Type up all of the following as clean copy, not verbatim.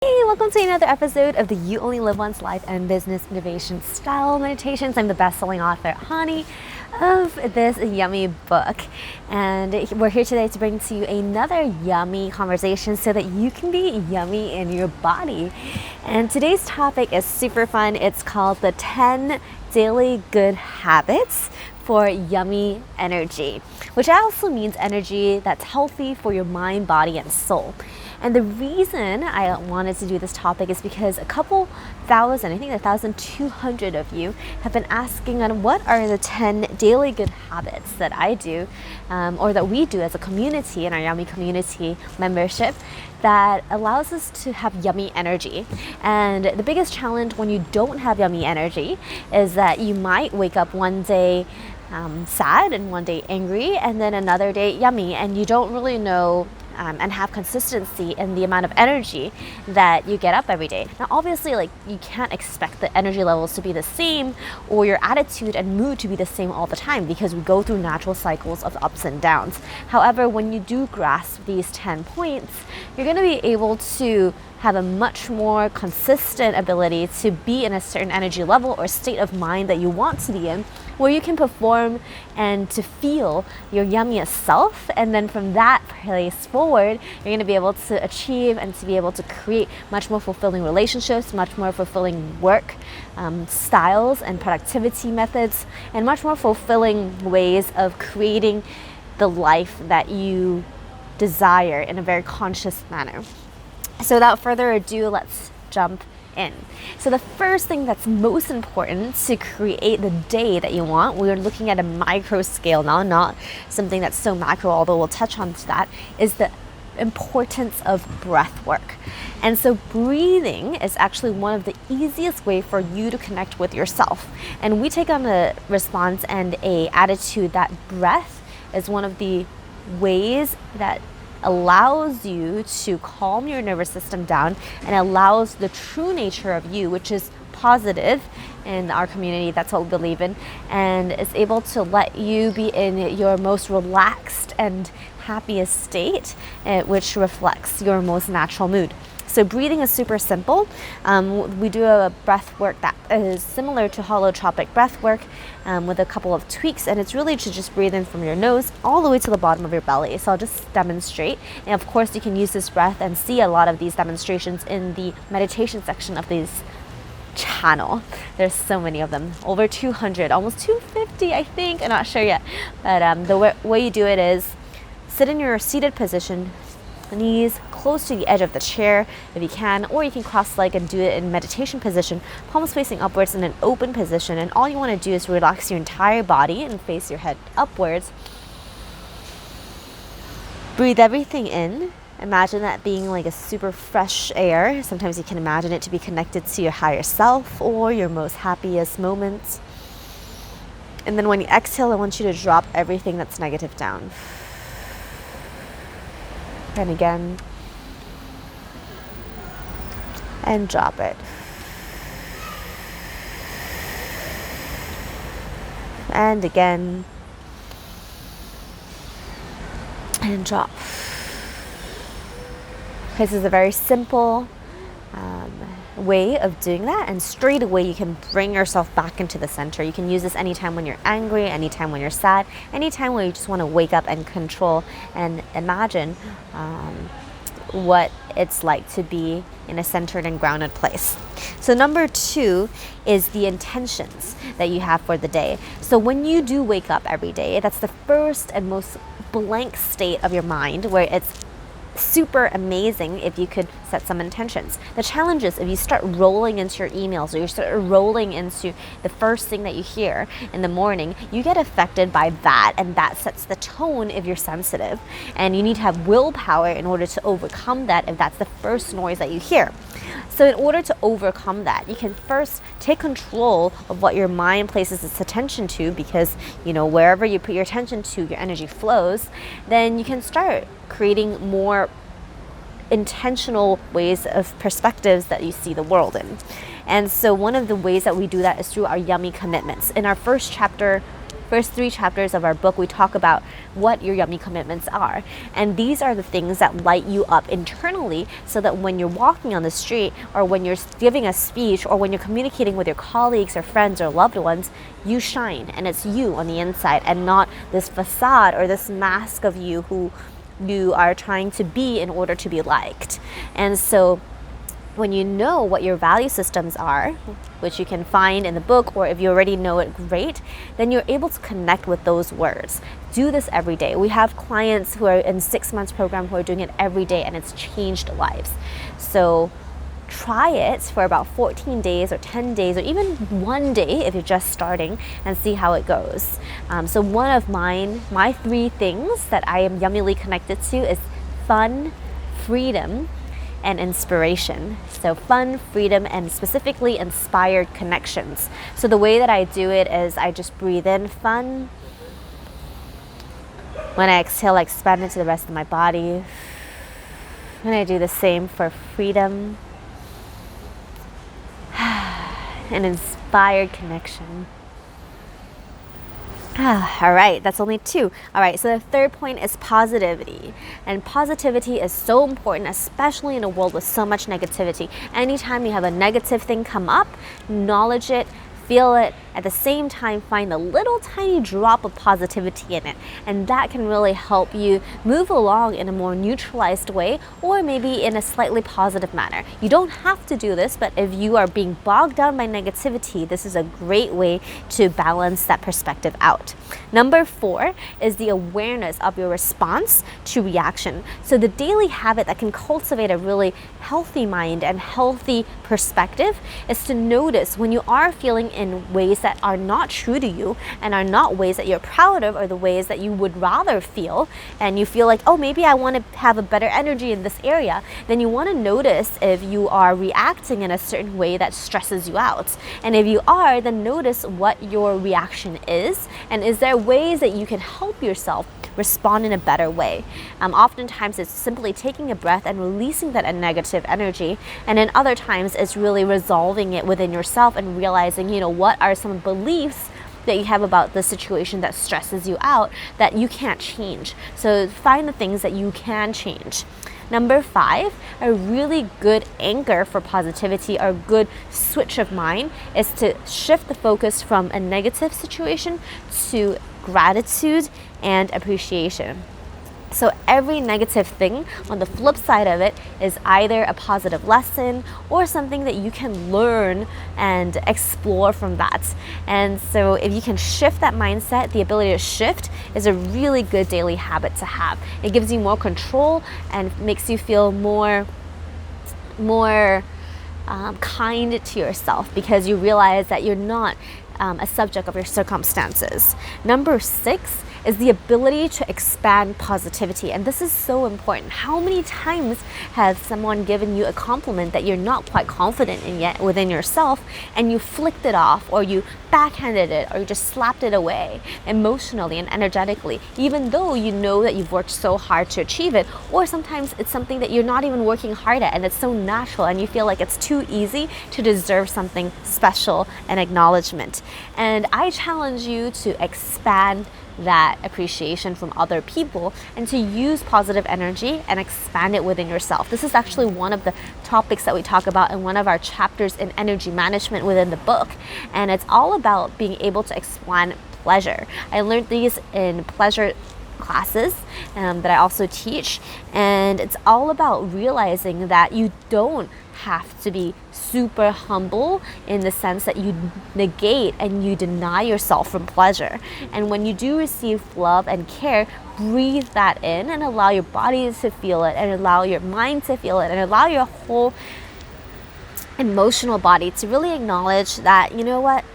Hey, welcome to another episode of the You Only Live Once Life and Business Innovation Style Meditations. I'm the best-selling author, Hani, of this yummy book. And we're here today to bring to you another yummy conversation so that you can be yummy in your body. And today's topic is super fun. It's called the 10 Daily Good Habits for Yummy Energy, which also means energy that's healthy for your mind, body, and soul. And the reason I wanted to do this topic is because a couple thousand, I think 1,200 of you have been asking on what are the 10 daily good habits that I do or that we do as a community in our Yummy community membership that allows us to have yummy energy. And the biggest challenge when you don't have yummy energy is that you might wake up one day sad and one day angry and then another day yummy, and you don't really know and have consistency in the amount of energy that you get up every day. Now obviously, you can't expect the energy levels to be the same or your attitude and mood to be the same all the time, because we go through natural cycles of ups and downs. However, when you do grasp these 10 points, you're going to be able to have a much more consistent ability to be in a certain energy level or state of mind that you want to be in, where you can perform and to feel your yummiest self. And then from that place forward, you're going to be able to achieve and to be able to create much more fulfilling relationships, much more fulfilling work styles and productivity methods, and much more fulfilling ways of creating the life that you desire in a very conscious manner. So without further ado, let's jump in. So the first thing that's most important to create the day that you want, we're looking at a micro scale now, not something that's so macro, although we'll touch on to that, is the importance of breath work. And so breathing is actually one of the easiest way for you to connect with yourself. And we take on a response and a attitude that breath is one of the ways that allows you to calm your nervous system down and allows the true nature of you, which is positive in our community, that's what we believe in, and is able to let you be in your most relaxed and happiest state, which reflects your most natural mood. So breathing is super simple. We do a breath work that is similar to holotropic breath work with a couple of tweaks, and it's really to just breathe in from your nose all the way to the bottom of your belly. So I'll just demonstrate. And of course, you can use this breath and see a lot of these demonstrations in the meditation section of this channel. There's so many of them, over 200, almost 250, I think. I'm not sure yet. But the way you do it is sit in your seated position, knees close to the edge of the chair if you can, or you can cross-leg and do it in meditation position, palms facing upwards in an open position. And all you want to do is relax your entire body and face your head upwards. Breathe everything in. Imagine that being like a super fresh air. Sometimes you can imagine it to be connected to your higher self or your most happiest moments. And then when you exhale, I want you to drop everything that's negative down. And again, and drop it. And again, and drop. This is a very simple way of doing that, and straight away you can bring yourself back into the center. You can use this anytime when you're angry, anytime when you're sad, anytime when you just want to wake up and control and imagine what it's like to be in a centered and grounded place. So number 2 is the intentions that you have for the day. So when you do wake up every day, that's the first and most blank state of your mind, where it's super amazing if you could set some intentions. The challenge is if you start rolling into your emails, or you start rolling into the first thing that you hear in the morning, you get affected by that, and that sets the tone if you're sensitive. And you need to have willpower in order to overcome that if that's the first noise that you hear. So in order to overcome that, you can first take control of what your mind places its attention to, because wherever you put your attention to, your energy flows. Then you can start creating more intentional ways of perspectives that you see the world in. And so one of the ways that we do that is through our yummy commitments. In our first chapter first 3 chapters of our book, we talk about what your yummy commitments are. And these are the things that light you up internally so that when you're walking on the street or when you're giving a speech or when you're communicating with your colleagues or friends or loved ones, you shine and it's you on the inside and not this facade or this mask of you who you are trying to be in order to be liked. And so when you know what your value systems are, which you can find in the book, or if you already know it, great, then you're able to connect with those words. Do this every day. We have clients who are in 6 months program who are doing it every day, and it's changed lives. So try it for about 14 days or 10 days or even 1 day if you're just starting, and see how it goes. So one of my 3 things that I am yummily connected to is fun, freedom, and inspiration. So fun, freedom, and specifically inspired connections. So the way that I do it is I just breathe in fun. When I exhale, I expand into the rest of my body. And I do the same for freedom and inspired connection. All right, that's only 2. All right, so the third point is positivity. And positivity is so important, especially in a world with so much negativity. Anytime you have a negative thing come up, acknowledge it, feel it, at the same time find a little tiny drop of positivity in it, and that can really help you move along in a more neutralized way, or maybe in a slightly positive manner. You don't have to do this, but if you are being bogged down by negativity, this is a great way to balance that perspective out. Number 4 is the awareness of your response to reaction. So the daily habit that can cultivate a really healthy mind and healthy perspective is to notice when you are feeling in ways that are not true to you and are not ways that you're proud of, or the ways that you would rather feel, and you feel like, oh, maybe I want to have a better energy in this area, then you want to notice if you are reacting in a certain way that stresses you out. And if you are, then notice what your reaction is, and is there ways that you can help yourself respond in a better way. Oftentimes it's simply taking a breath and releasing that negative energy, and then other times it's really resolving it within yourself and realizing, what are some beliefs that you have about the situation that stresses you out that you can't change. So find the things that you can change. Number 5, a really good anchor for positivity, or good switch of mind, is to shift the focus from a negative situation to gratitude and appreciation. So every negative thing on the flip side of it is either a positive lesson or something that you can learn and explore from that. And so if you can shift that mindset, the ability to shift is a really good daily habit to have. It gives you more control and makes you feel more kind to yourself, because you realize that you're not a subject of your circumstances. Number 6 is the ability to expand positivity. And this is so important. How many times has someone given you a compliment that you're not quite confident in yet within yourself, and you flicked it off, or you backhanded it, or you just slapped it away emotionally and energetically, even though you know that you've worked so hard to achieve it? Or sometimes it's something that you're not even working hard at, and it's so natural, and you feel like it's too easy to deserve something special and acknowledgement. And I challenge you to expand that appreciation from other people and to use positive energy and expand it within yourself. This is actually one of the topics that we talk about in one of our chapters in energy management within the book, and it's all about being able to expand pleasure. I learned these in pleasure classes that I also teach, and it's all about realizing that you don't have to be super humble in the sense that you negate and you deny yourself from pleasure. And when you do receive love and care, breathe that in and allow your body to feel it, and allow your mind to feel it, and allow your whole emotional body to really acknowledge that, you know what,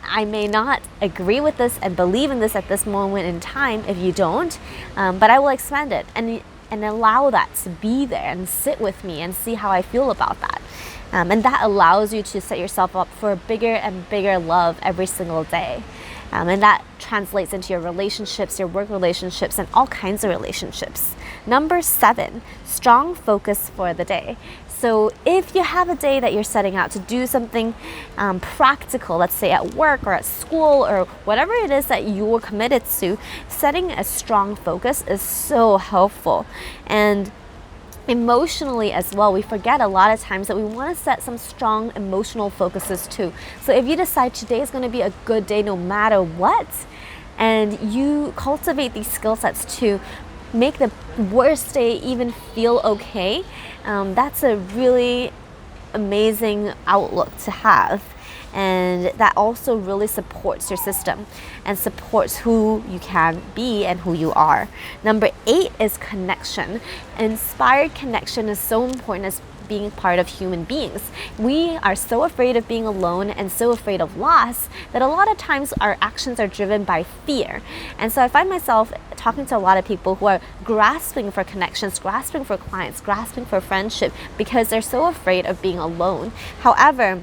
I may not agree with this and believe in this at this moment in time if you don't, but I will expand it and allow that to be there and sit with me and see how I feel about that. And that allows you to set yourself up for a bigger and bigger love every single day. And that translates into your relationships, your work relationships, and all kinds of relationships. Number 7, strong focus for the day. So if you have a day that you're setting out to do something practical, let's say at work or at school or whatever it is that you're committed to, setting a strong focus is so helpful. And emotionally as well, we forget a lot of times that we want to set some strong emotional focuses too. So if you decide today is going to be a good day no matter what, and you cultivate these skill sets to make the worst day even feel okay, that's a really amazing outlook to have. And that also really supports your system and supports who you can be and who you are. Number 8 is connection. Inspired connection is so important as being part of human beings. We are so afraid of being alone and so afraid of loss that a lot of times our actions are driven by fear. And so I find myself talking to a lot of people who are grasping for connections, grasping for clients, grasping for friendship because they're so afraid of being alone. However,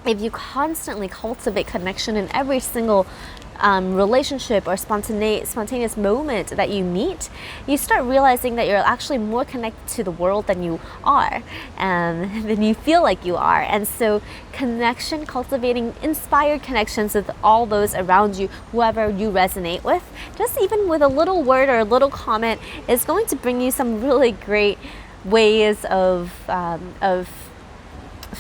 if you constantly cultivate connection in every single relationship or spontaneous moment that you meet, you start realizing that you're actually more connected to the world than you are, than you feel like you are. And so connection, cultivating inspired connections with all those around you, whoever you resonate with, just even with a little word or a little comment is going to bring you some really great ways of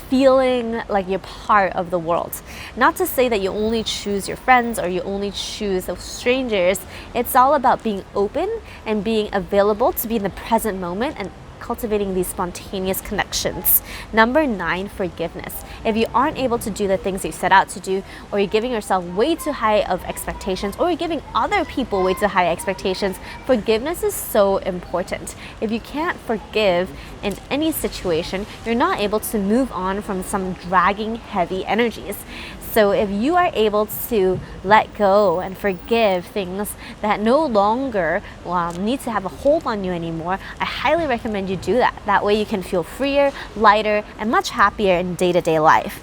feeling like you're part of the world. Not to say that you only choose your friends or you only choose strangers. It's all about being open and being available to be in the present moment and cultivating these spontaneous connections. Number 9, forgiveness. If you aren't able to do the things you set out to do, or you're giving yourself way too high of expectations, or you're giving other people way too high expectations, forgiveness is so important. If you can't forgive in any situation, you're not able to move on from some dragging, heavy energies. So if you are able to let go and forgive things that no longer need to have a hold on you anymore, I highly recommend you do that. That way you can feel freer, lighter, and much happier in day-to-day life.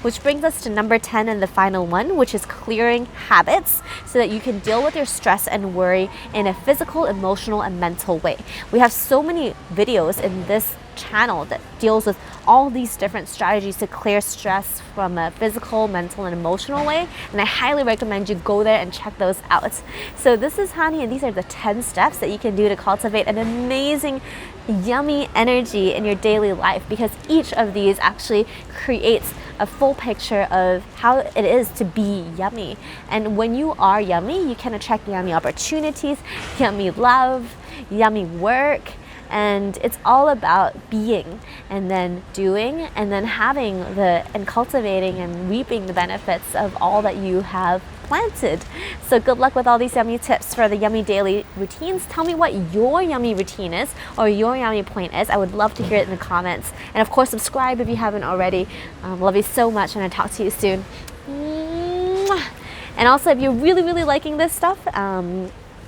Which brings us to number 10 and the final one, which is clearing habits so that you can deal with your stress and worry in a physical, emotional, and mental way. We have so many videos in this channel that deals with all these different strategies to clear stress from a physical, mental, and emotional way, and I highly recommend you go there and check those out. So this is Hani, and these are the 10 steps that you can do to cultivate an amazing, yummy energy in your daily life, because each of these actually creates a full picture of how it is to be yummy. And when you are yummy, you can attract yummy opportunities, yummy love, yummy work. And it's all about being and then doing and then having and cultivating and reaping the benefits of all that you have planted. So good luck with all these yummy tips for the yummy daily routines. Tell me what your yummy routine is or your yummy point is. I would love to hear it in the comments. And of course, subscribe if you haven't already. Love you so much, and I'll talk to you soon. And also, if you're really liking this stuff,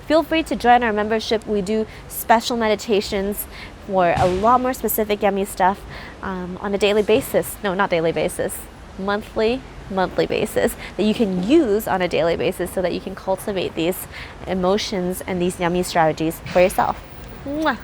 feel free to join our membership. We do special meditations for a lot more specific yummy stuff on a daily basis. No, not daily basis. Monthly basis that you can use on a daily basis so that you can cultivate these emotions and these yummy strategies for yourself. Mwah.